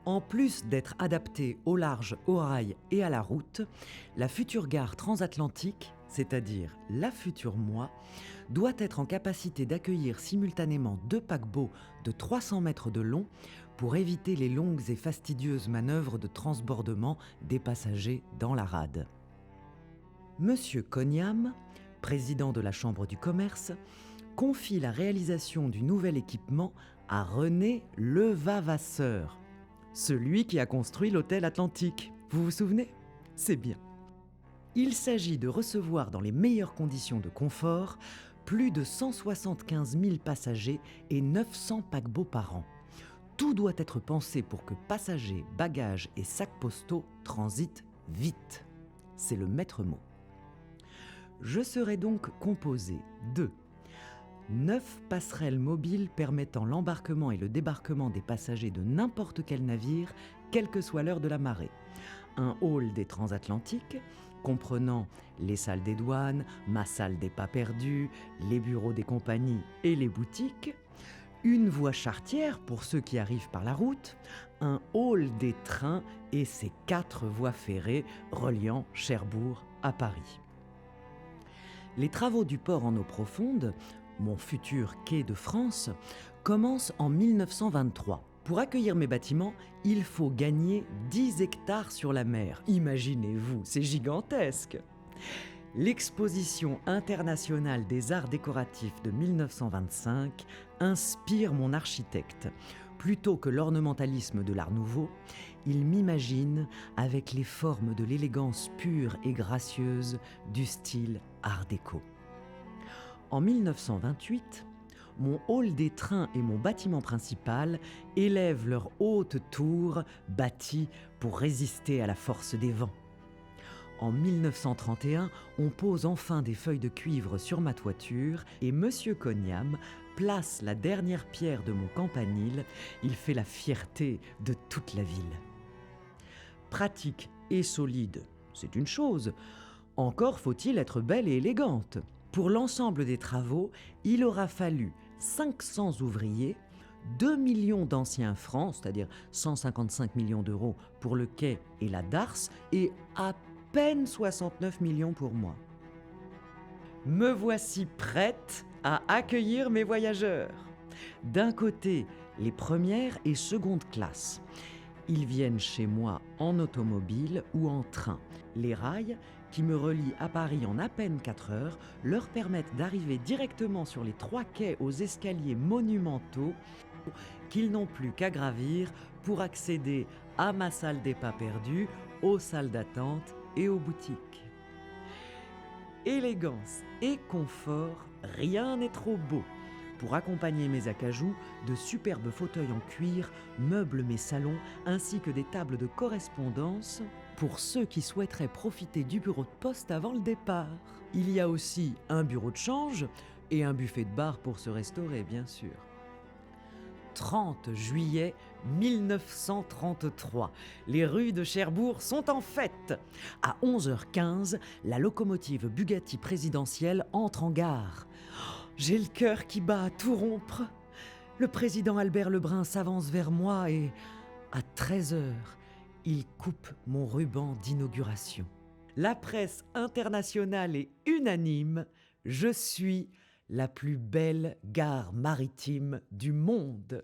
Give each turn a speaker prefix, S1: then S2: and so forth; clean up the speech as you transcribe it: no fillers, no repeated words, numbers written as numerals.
S1: En plus d'être adaptée au large, au rail et à la route, la future gare transatlantique, c'est-à-dire la future moi, doit être en capacité d'accueillir simultanément 2 paquebots de 300 mètres de long pour éviter les longues et fastidieuses manœuvres de transbordement des passagers dans la rade. Monsieur Cognam, président de la Chambre du commerce, confie la réalisation du nouvel équipement à René Levavasseur, celui qui a construit l'hôtel Atlantique. Vous vous souvenez? C'est bien. Il s'agit de recevoir dans les meilleures conditions de confort plus de 175 000 passagers et 900 paquebots par an. Tout doit être pensé pour que passagers, bagages et sacs postaux transitent vite. C'est le maître mot. Je serai donc composé de 9 passerelles mobiles permettant l'embarquement et le débarquement des passagers de n'importe quel navire, quelle que soit l'heure de la marée. Un hall des transatlantiques, comprenant les salles des douanes, ma salle des pas perdus, les bureaux des compagnies et les boutiques. Une voie charretière pour ceux qui arrivent par la route, un hall des trains et ses 4 voies ferrées reliant Cherbourg à Paris. Les travaux du port en eau profonde, mon futur quai de France, commencent en 1923. Pour accueillir mes bâtiments, il faut gagner 10 hectares sur la mer. Imaginez-vous, c'est gigantesque. L'exposition internationale des arts décoratifs de 1925 inspire mon architecte. Plutôt que l'ornementalisme de l'Art Nouveau, il m'imagine avec les formes de l'élégance pure et gracieuse du style Art déco. En 1928, mon hall des trains et mon bâtiment principal élèvent leur haute tour bâtie pour résister à la force des vents. En 1931, on pose enfin des feuilles de cuivre sur ma toiture et Monsieur Cognam place la dernière pierre de mon campanile. Il fait la fierté de toute la ville. Pratique et solide, c'est une chose. Encore faut-il être belle et élégante. Pour l'ensemble des travaux, il aura fallu 500 ouvriers, 2 millions d'anciens francs, c'est-à-dire 155 millions d'euros pour le quai et la darse, et à peine 69 millions pour moi. Me voici prête à accueillir mes voyageurs. D'un côté, les premières et secondes classes. Ils viennent chez moi en automobile ou en train. Les rails, qui me relient à Paris en à peine 4 heures, leur permettent d'arriver directement sur les 3 quais aux escaliers monumentaux qu'ils n'ont plus qu'à gravir pour accéder à ma salle des pas perdus, aux salles d'attente et aux boutiques. Élégance et confort, rien n'est trop beau. Pour accompagner mes acajou, de superbes fauteuils en cuir meublent mes salons ainsi que des tables de correspondance pour ceux qui souhaiteraient profiter du bureau de poste avant le départ. Il y a aussi un bureau de change et un buffet de bar pour se restaurer, bien sûr. 30 juillet 1933. Les rues de Cherbourg sont en fête. À 11h15, la locomotive Bugatti présidentielle entre en gare. J'ai le cœur qui bat à tout rompre. Le président Albert Lebrun s'avance vers moi et, à 13h, il coupe mon ruban d'inauguration. La presse internationale est unanime. Je suis la plus belle gare maritime du monde.